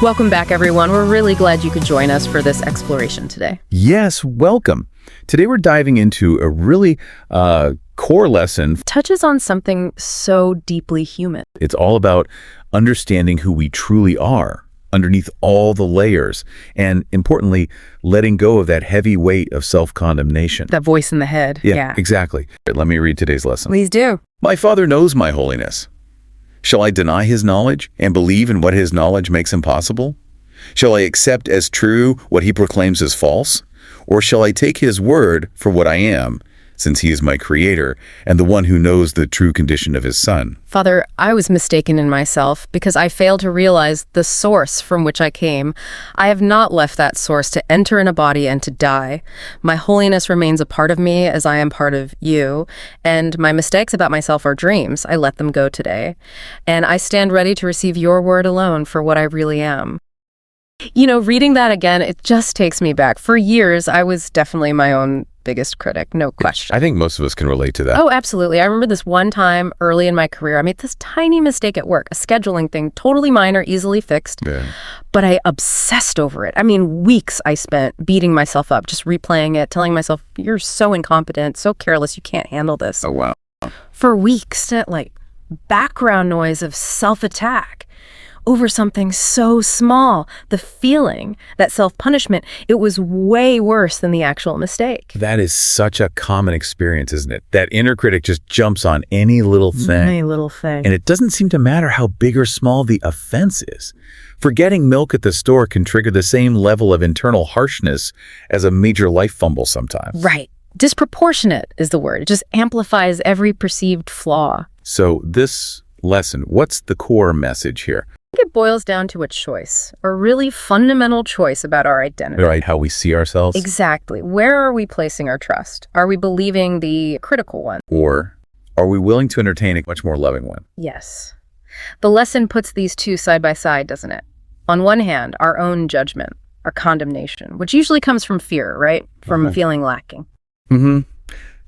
Welcome back, everyone. We're really glad you could join us for this exploration today. Yes, welcome. Today we're diving into a really core lesson. Touches on something so deeply human. It's all about understanding who we truly are underneath all the layers, and importantly, letting go of that heavy weight of self-condemnation. That voice in the head. Yeah, exactly. Let me read today's lesson. Please do. My Father knows my holiness. Shall I deny his knowledge and believe in what his knowledge makes impossible? Shall I accept as true what he proclaims as false? Or shall I take his word for what I am, since he is my creator and the one who knows the true condition of his son? Father, I was mistaken in myself because I failed to realize the source from which I came. I have not left that source to enter in a body and to die. My holiness remains a part of me as I am part of you, and my mistakes about myself are dreams. I let them go today, and I stand ready to receive your word alone for what I really am. You know, reading that again, it just takes me back. For years, I was definitely my own biggest critic, no question. I think most of us can relate to that. Oh, absolutely. I remember this one time early in my career, I made this tiny mistake at work, a scheduling thing, totally minor, easily fixed. Yeah. But I obsessed over it. I mean, weeks I spent beating myself up, just replaying it, telling myself, you're so incompetent, so careless, you can't handle this. Oh, wow. For weeks, like background noise of self-attack over something so small. The feeling, that self-punishment, it was way worse than the actual mistake. That is such a common experience, isn't it? That inner critic just jumps on any little thing. Any little thing. And it doesn't seem to matter how big or small the offense is. Forgetting milk at the store can trigger the same level of internal harshness as a major life fumble sometimes. Right. Disproportionate is the word. It just amplifies every perceived flaw. So this lesson, what's the core message here? I think it boils down to a choice, a really fundamental choice about our identity. Right, how we see ourselves? Exactly. Where are we placing our trust? Are we believing the critical one? Or are we willing to entertain a much more loving one? Yes. The lesson puts these two side by side, doesn't it? On one hand, our own judgment, our condemnation, which usually comes from fear, right? From feeling lacking. Mm-hmm.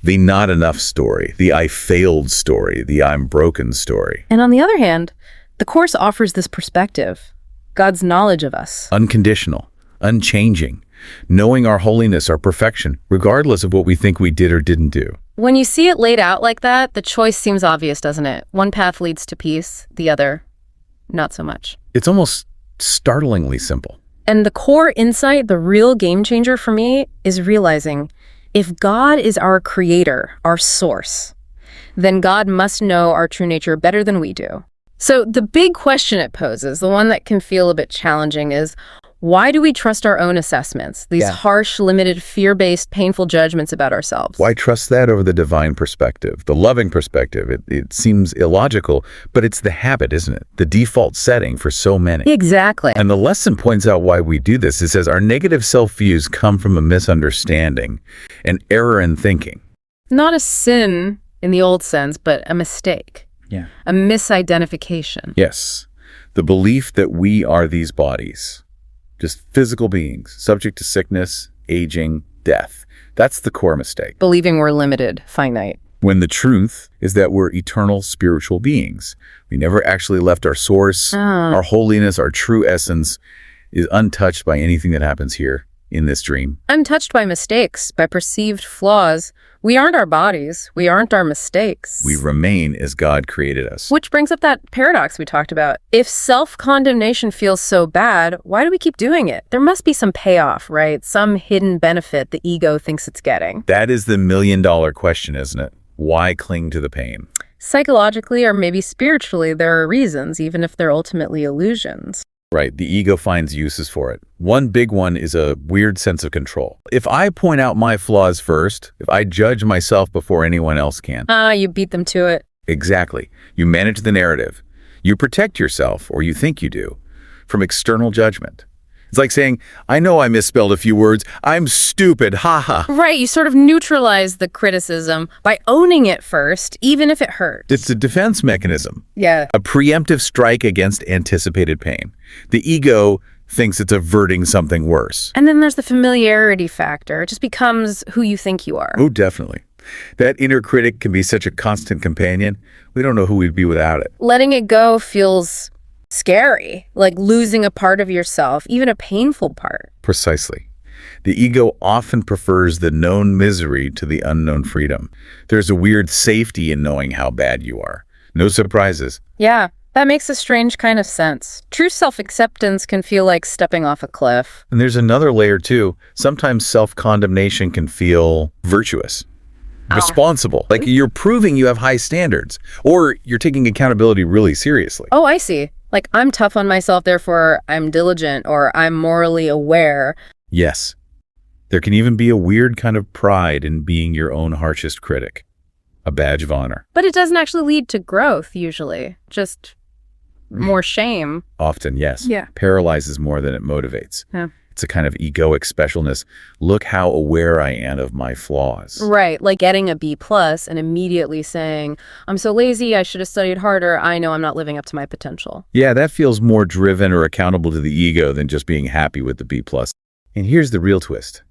The not enough story, the I failed story, the I'm broken story. And on the other hand, the Course offers this perspective, God's knowledge of us. Unconditional, unchanging, knowing our holiness, our perfection, regardless of what we think we did or didn't do. When you see it laid out like that, the choice seems obvious, doesn't it? One path leads to peace, the other, not so much. It's almost startlingly simple. And the core insight, the real game changer for me, is realizing if God is our creator, our source, then God must know our true nature better than we do. So the big question it poses, the one that can feel a bit challenging, is why do we trust our own assessments, these harsh, limited, fear-based, painful judgments about ourselves? Why trust that over the divine perspective, the loving perspective? It seems illogical, but it's the habit, isn't it? The default setting for so many. Exactly. And the lesson points out why we do this. It says our negative self-views come from a misunderstanding, an error in thinking. Not a sin in the old sense, but a mistake. Yeah. A misidentification. Yes. The belief that we are these bodies, just physical beings, subject to sickness, aging, death. That's the core mistake. Believing we're limited, finite. When the truth is that we're eternal spiritual beings. We never actually left our source. Our holiness, our true essence is untouched by anything that happens here in this dream. Untouched by mistakes, by perceived flaws. We aren't our bodies. We aren't our mistakes. We remain as God created us. Which brings up that paradox we talked about. If self-condemnation feels so bad, why do we keep doing it? There must be some payoff, right? Some hidden benefit the ego thinks it's getting. That is the million-dollar question, isn't it? Why cling to the pain? Psychologically or maybe spiritually, there are reasons, even if they're ultimately illusions. Right, the ego finds uses for it. One big one is a weird sense of control. If I point out my flaws first, if I judge myself before anyone else can. You beat them to it. Exactly. You manage the narrative. You protect yourself, or you think you do, from external judgment. It's like saying, I know I misspelled a few words. I'm stupid, haha. Right, you sort of neutralize the criticism by owning it first, even if it hurts. It's a defense mechanism. Yeah. A preemptive strike against anticipated pain. The ego thinks it's averting something worse. And then there's the familiarity factor. It just becomes who you think you are. Oh, definitely. That inner critic can be such a constant companion. We don't know who we'd be without it. Letting it go feels scary, like losing a part of yourself, even a painful part. Precisely. The ego often prefers the known misery to the unknown freedom. There's a weird safety in knowing how bad you are. No surprises. Yeah, that makes a strange kind of sense. True self-acceptance can feel like stepping off a cliff. And there's another layer too. Sometimes self-condemnation can feel virtuous, responsible. Like you're proving you have high standards, or you're taking accountability really seriously. Oh, I see. Like, I'm tough on myself, therefore I'm diligent, or I'm morally aware. Yes. There can even be a weird kind of pride in being your own harshest critic. A badge of honor. But it doesn't actually lead to growth, usually. Just more shame. Often, yes. Yeah. Paralyzes more than it motivates. Yeah. It's a kind of egoic specialness. Look how aware I am of my flaws. Right, like getting a B+ and immediately saying, I'm so lazy, I should have studied harder, I know I'm not living up to my potential. Yeah, that feels more driven or accountable to the ego than just being happy with the B+. And here's the real twist.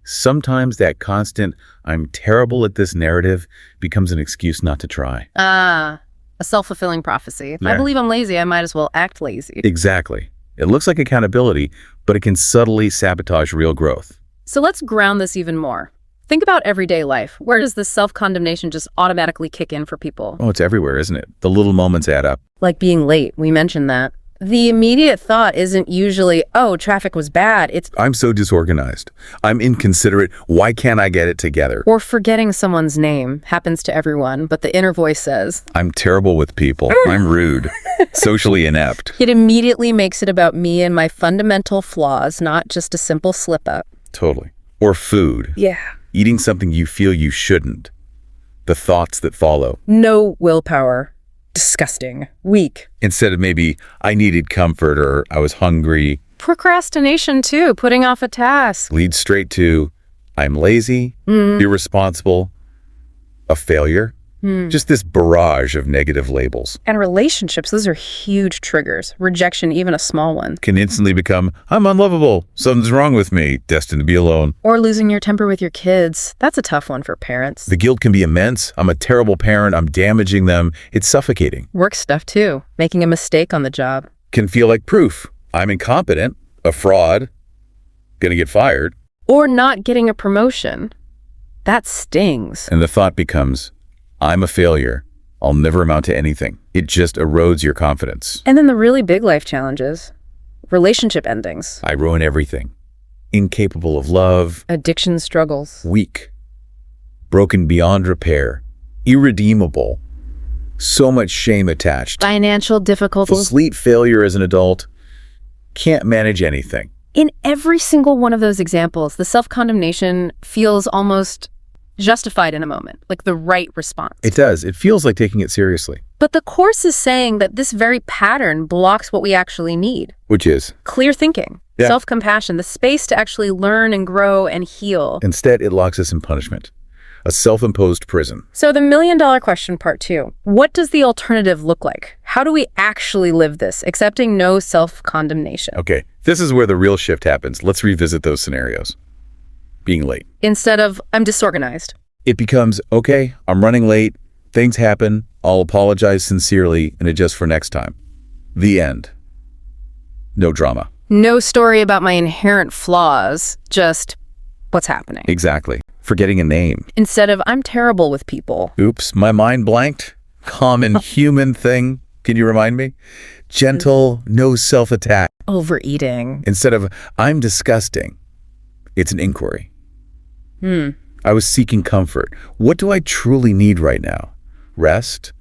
Sometimes that constant, I'm terrible at this narrative becomes an excuse not to try. Ah, a self-fulfilling prophecy. If I believe I'm lazy, I might as well act lazy. Exactly. It looks like accountability, but it can subtly sabotage real growth. So let's ground this even more. Think about everyday life. Where does this self-condemnation just automatically kick in for people? Oh, it's everywhere, isn't it? The little moments add up. Like being late, we mentioned that. The immediate thought isn't usually, oh, traffic was bad. It's, I'm so disorganized. I'm inconsiderate. Why can't I get it together? or forgetting someone's name. Happens to everyone, but the inner voice says, I'm terrible with people. I'm rude. Socially inept. it immediately makes it about me and my fundamental flaws, not just a simple slip-up. Totally. Or food. Yeah. Eating something you feel you shouldn't. The thoughts that follow. No willpower. Disgusting. Weak. Instead of maybe, I needed comfort or I was hungry, Procrastination, too. Putting off a task. leads straight to, I'm lazy, irresponsible, a failure. Just this barrage of negative labels And relationships, those are huge triggers. Rejection, even a small one. can instantly become, I'm unlovable, something's wrong with me, destined to be alone. Or losing your temper with your kids. That's a tough one for parents. The guilt can be immense. I'm a terrible parent. I'm damaging them. It's suffocating. Work stuff, too. Making a mistake on the job. Can feel like proof. I'm incompetent, a fraud, gonna get fired. Or not getting a promotion. That stings. And the thought becomes, I'm a failure. I'll never amount to anything. It just erodes your confidence. And then the really big life challenges. Relationship endings. I ruin everything. Incapable of love, Addiction struggles. weak, broken beyond repair, irredeemable. So much shame attached. Financial difficulties. Complete failure as an adult. Can't manage anything. In every single one of those examples, the self-condemnation feels almost justified in a moment, like the right response. It does. It feels like taking it seriously. But the Course is saying that this very pattern blocks what we actually need. Which is, Clear thinking, Yeah. self-compassion, the space to actually learn and grow and heal. instead, it locks us in punishment. A self-imposed prison. So the million-dollar question, part 2. What does the alternative look like? How do we actually live this, accepting no self-condemnation? Okay, this is where the real shift happens. Let's revisit those scenarios. Being late. Instead of, I'm disorganized. It becomes, okay, I'm running late. Things happen. I'll apologize sincerely and adjust for next time. The end. No drama. No story about my inherent flaws, just what's happening. Exactly. Forgetting a name. Instead of, I'm terrible with people. Oops, my mind blanked. Common human thing. Can you remind me? Gentle, no self-attack. Overeating. Instead of, I'm disgusting. It's an inquiry. I was seeking comfort. What do I truly need right now? Rest,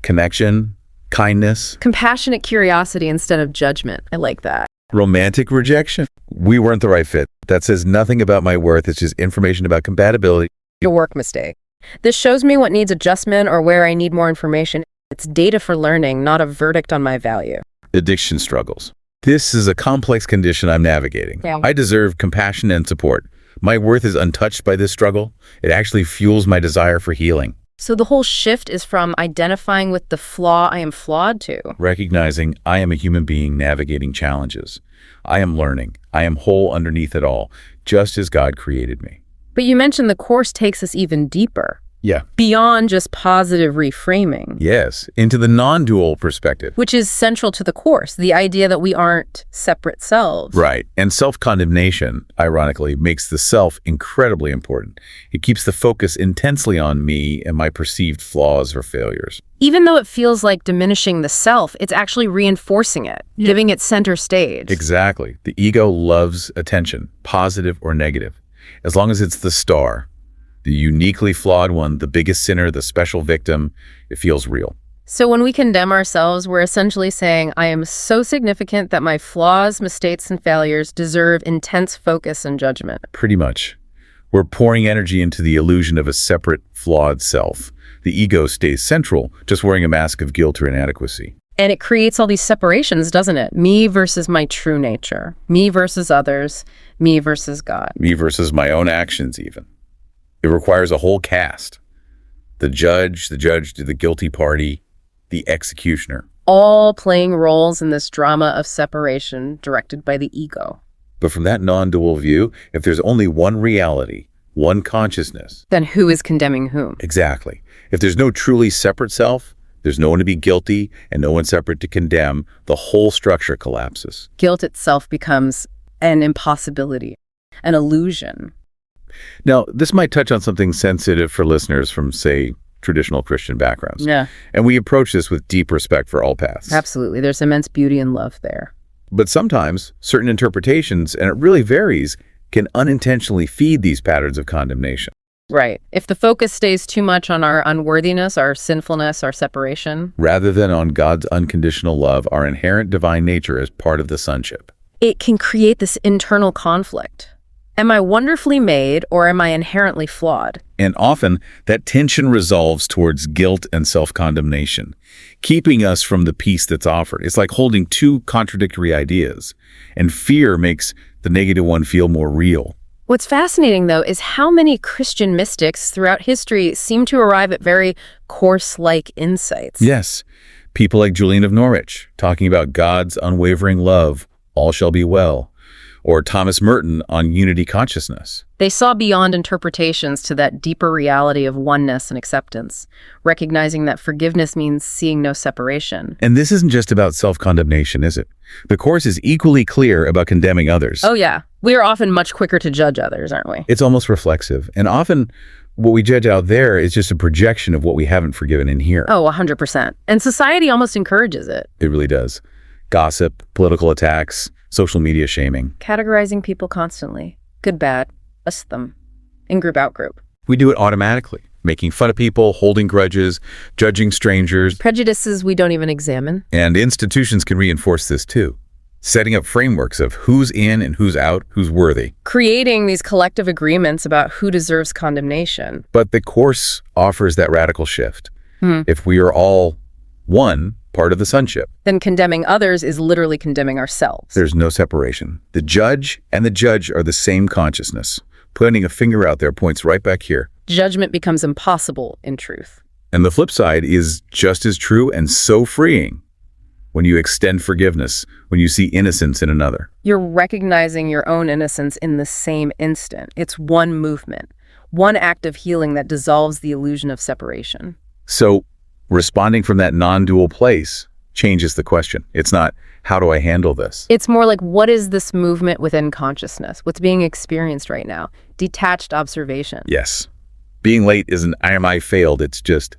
connection, kindness, Compassionate curiosity instead of judgment. I like that. romantic rejection. We weren't the right fit. That says nothing about my worth. It's just information about compatibility. A work mistake. This shows me what needs adjustment or where I need more information. It's data for learning, not a verdict on my value. Addiction struggles. This is a complex condition I'm navigating. Yeah. I deserve compassion and support. My worth is untouched by this struggle. It actually fuels my desire for healing. So the whole shift is from identifying with the flaw I am flawed to. Recognizing I am a human being navigating challenges. I am learning. I am whole underneath it all, just as God created me. But you mentioned the Course takes us even deeper. Yeah. beyond just positive reframing, Yes, into the non-dual perspective. which is central to the Course, the idea that we aren't separate selves. Right. And self-condemnation, ironically, makes the self incredibly important. It keeps the focus intensely on me and my perceived flaws or failures. Even though it feels like diminishing the self, it's actually reinforcing it, giving it center stage. Exactly. The ego loves attention, positive or negative. As long as it's the star, the uniquely flawed one, the biggest sinner, the special victim, it feels real. So when we condemn ourselves, we're essentially saying, I am so significant that my flaws, mistakes, and failures deserve intense focus and judgment. Pretty much. We're pouring energy into the illusion of a separate, flawed self. The ego stays central, just wearing a mask of guilt or inadequacy. And it creates all these separations, doesn't it? Me versus my true nature. Me versus others. Me versus God. Me versus my own actions, even. It requires a whole cast. The judge to the guilty party, the executioner. All playing roles in this drama of separation directed by the ego. But from that non-dual view, if there's only one reality, one consciousness. Then who is condemning whom? Exactly. If there's no truly separate self, there's no one to be guilty and no one separate to condemn, the whole structure collapses. Guilt itself becomes an impossibility, an illusion. Now, this might touch on something sensitive for listeners from, say, traditional Christian backgrounds. Yeah, And we approach this with deep respect for all paths. absolutely. There's immense beauty and love there. But sometimes, certain interpretations, and it really varies, can unintentionally feed these patterns of condemnation. Right. If the focus stays too much on our unworthiness, our sinfulness, our separation, Rather than on God's unconditional love, our inherent divine nature as part of the sonship. it can create this internal conflict. Am I wonderfully made or am I inherently flawed? And often, that tension resolves towards guilt and self-condemnation, keeping us from the peace that's offered. It's like holding two contradictory ideas, and fear makes the negative one feel more real. What's fascinating, though, is how many Christian mystics throughout history seem to arrive at very Course-like insights. Yes, people like Julian of Norwich, talking about God's unwavering love, all shall be well, or Thomas Merton on unity consciousness. They saw beyond interpretations to that deeper reality of oneness and acceptance, recognizing that forgiveness means seeing no separation. And this isn't just about self-condemnation, is it? The Course is equally clear about condemning others. Oh, yeah. We are often much quicker to judge others, aren't we? It's almost reflexive, and often what we judge out there is just a projection of what we haven't forgiven in here. Oh, 100%. And society almost encourages it. It really does. Gossip, political attacks, social media shaming. Categorizing people constantly. Good, bad, us, them. In-group, out-group. We do it automatically, making fun of people, holding grudges, judging strangers. Prejudices we don't even examine. And institutions can reinforce this too, setting up frameworks of who's in and who's out, who's worthy. Creating these collective agreements about who deserves condemnation. But the Course offers that radical shift. If we are all one, part of the sonship, Then condemning others is literally condemning ourselves. there's no separation. The judge and the judge are the same consciousness. Pointing a finger out there points right back here. Judgment becomes impossible in truth. And the flip side is just as true and so freeing. When you extend forgiveness, when you see innocence in another. You're recognizing your own innocence in the same instant. It's one movement, one act of healing that dissolves the illusion of separation. So responding from that non-dual place changes the question. It's not, how do I handle this? It's more like, what is this movement within consciousness? What's being experienced right now? Detached observation. Yes. Being late isn't, am I failed? It's just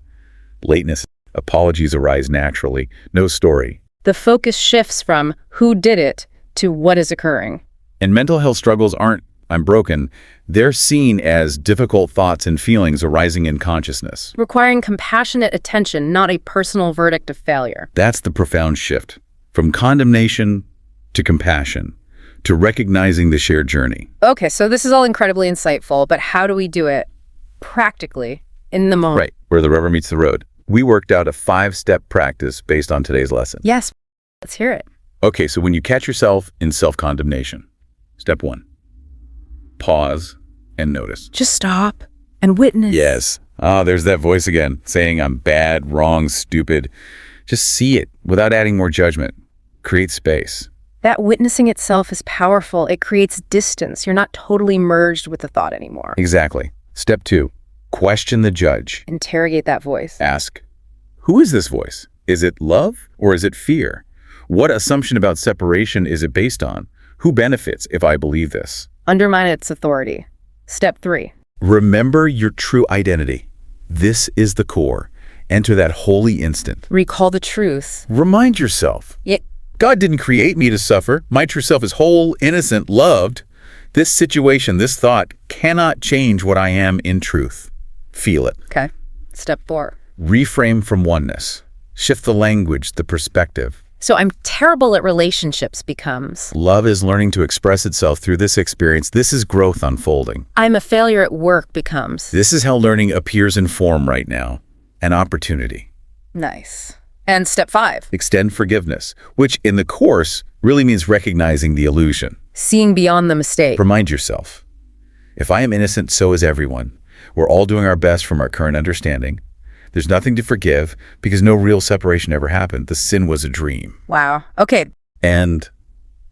lateness. Apologies arise naturally. No story. The focus shifts from who did it to what is occurring. And mental health struggles aren't, I'm broken. They're seen as difficult thoughts and feelings arising in consciousness. Requiring compassionate attention, not a personal verdict of failure. That's the profound shift. From condemnation to compassion, to recognizing the shared journey. Okay, so this is all incredibly insightful, but how do we do it practically in the moment? Right, where the rubber meets the road. We worked out a 5-step practice based on today's lesson. Yes, let's hear it. Okay, so when you catch yourself in self-condemnation, step 1, pause and notice. Just stop and witness. Yes. There's that voice again, saying I'm bad, wrong, stupid. Just see it without adding more judgment. Create space. That witnessing itself is powerful. It creates distance. You're not totally merged with the thought anymore. Exactly. Step 2, Question the judge. Interrogate that voice. Ask, who is this voice? Is it love or is it fear? What assumption about separation is it based on? Who benefits if I believe this? Undermine its authority. Step 3. Remember your true identity. This is the core. Enter that holy instant. Recall the truth. Remind yourself. God didn't create me to suffer. My true self is whole, innocent, loved. This situation, this thought, cannot change what I am in truth. Feel it. Okay. Step 4. Reframe from oneness. Shift the language, the perspective. So I'm terrible at relationships becomes. Love is learning to express itself through this experience. This is growth unfolding. I'm a failure at work becomes. This is how learning appears in form right now. An opportunity. Nice. And step 5. Extend forgiveness, which in the Course really means recognizing the illusion. Seeing beyond the mistake. Remind yourself, if I am innocent, so is everyone. We're all doing our best from our current understanding. There's nothing to forgive because no real separation ever happened. The sin was a dream. Wow. Okay. And,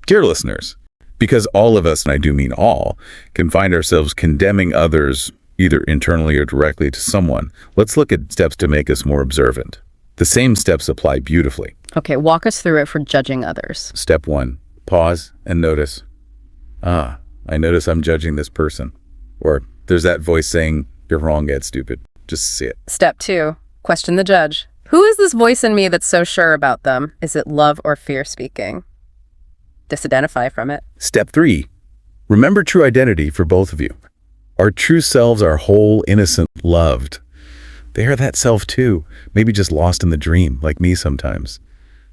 dear listeners, because all of us, and I do mean all, can find ourselves condemning others either internally or directly to someone, let's look at steps to make us more observant. The same steps apply beautifully. Okay, walk us through it for judging others. Step 1, pause and notice. I notice I'm judging this person. Or there's that voice saying, you're wrong, Ed, stupid. Just see it. Step 2, question the judge. Who is this voice in me that's so sure about them? Is it love or fear speaking? Disidentify from it. Step 3, remember true identity for both of you. Our true selves are whole, innocent, loved. They are that self too, maybe just lost in the dream, like me sometimes.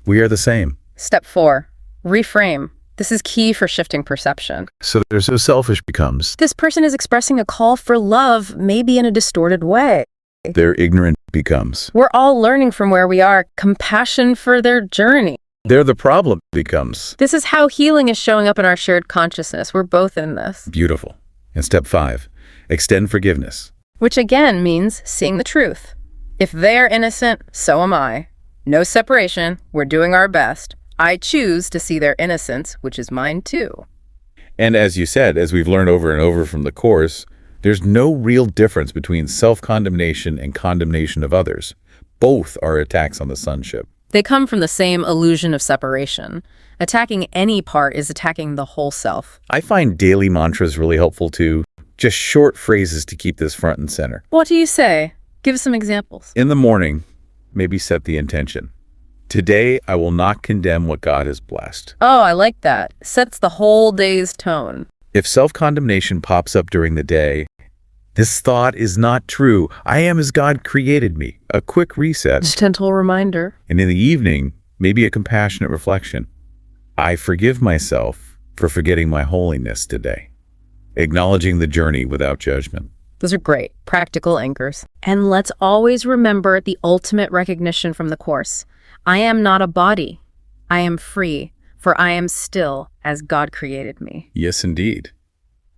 We are the same. Step 4, reframe. This is key for shifting perception. So they're so selfish becomes. This person is expressing a call for love, maybe in a distorted way. They're ignorant becomes. We're all learning from where we are, compassion for their journey. They're the problem becomes. This is how healing is showing up in our shared consciousness. We're both in this. Beautiful. And step 5, extend forgiveness. Which again means seeing the truth. If they're innocent, so am I. No separation. We're doing our best. I choose to see their innocence, which is mine too. And as you said, as we've learned over and over from the Course, there's no real difference between self-condemnation and condemnation of others. Both are attacks on the sonship. They come from the same illusion of separation. Attacking any part is attacking the whole self. I find daily mantras really helpful too. Just short phrases to keep this front and center. What do you say? Give us some examples. In the morning, maybe set the intention. Today, I will not condemn what God has blessed. Oh, I like that. Sets the whole day's tone. If self-condemnation pops up during the day, this thought is not true. I am as God created me. A quick reset. Just a gentle reminder. And in the evening, maybe a compassionate reflection. I forgive myself for forgetting my holiness today. Acknowledging the journey without judgment. Those are great, practical anchors. And let's always remember the ultimate recognition from the Course. I am not a body. I am free, for I am still as God created me. Yes, indeed.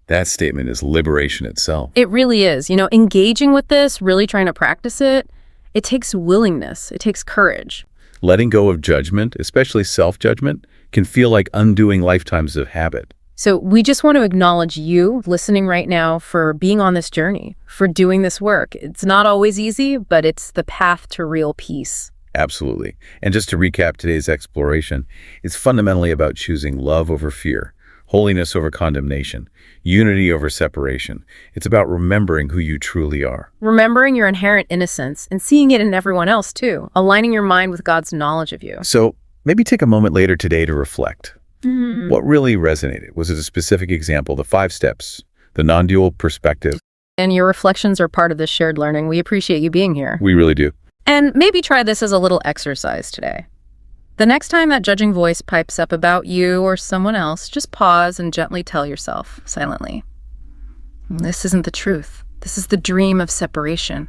That statement is liberation itself. It really is. You know, engaging with this, really trying to practice it, it takes willingness. It takes courage. Letting go of judgment, especially self-judgment, can feel like undoing lifetimes of habit. So we just want to acknowledge you listening right now for being on this journey, for doing this work. It's not always easy, but it's the path to real peace. Absolutely. And just to recap today's exploration, it's fundamentally about choosing love over fear, holiness over condemnation, unity over separation. It's about remembering who you truly are. Remembering your inherent innocence and seeing it in everyone else too, aligning your mind with God's knowledge of you. So maybe take a moment later today to reflect. What really resonated? Was it a specific example, the 5 steps, the non-dual perspective? And your reflections are part of this shared learning. We appreciate you being here. We really do. And maybe try this as a little exercise today. The next time that judging voice pipes up about you or someone else, just pause and gently tell yourself, silently, this isn't the truth. This is the dream of separation.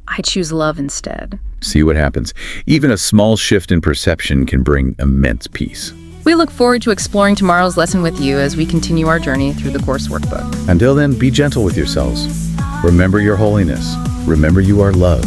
I choose love instead. See what happens. Even a small shift in perception can bring immense peace. We look forward to exploring tomorrow's lesson with you as we continue our journey through the Course Workbook. Until then, be gentle with yourselves. Remember your holiness. Remember you are loved.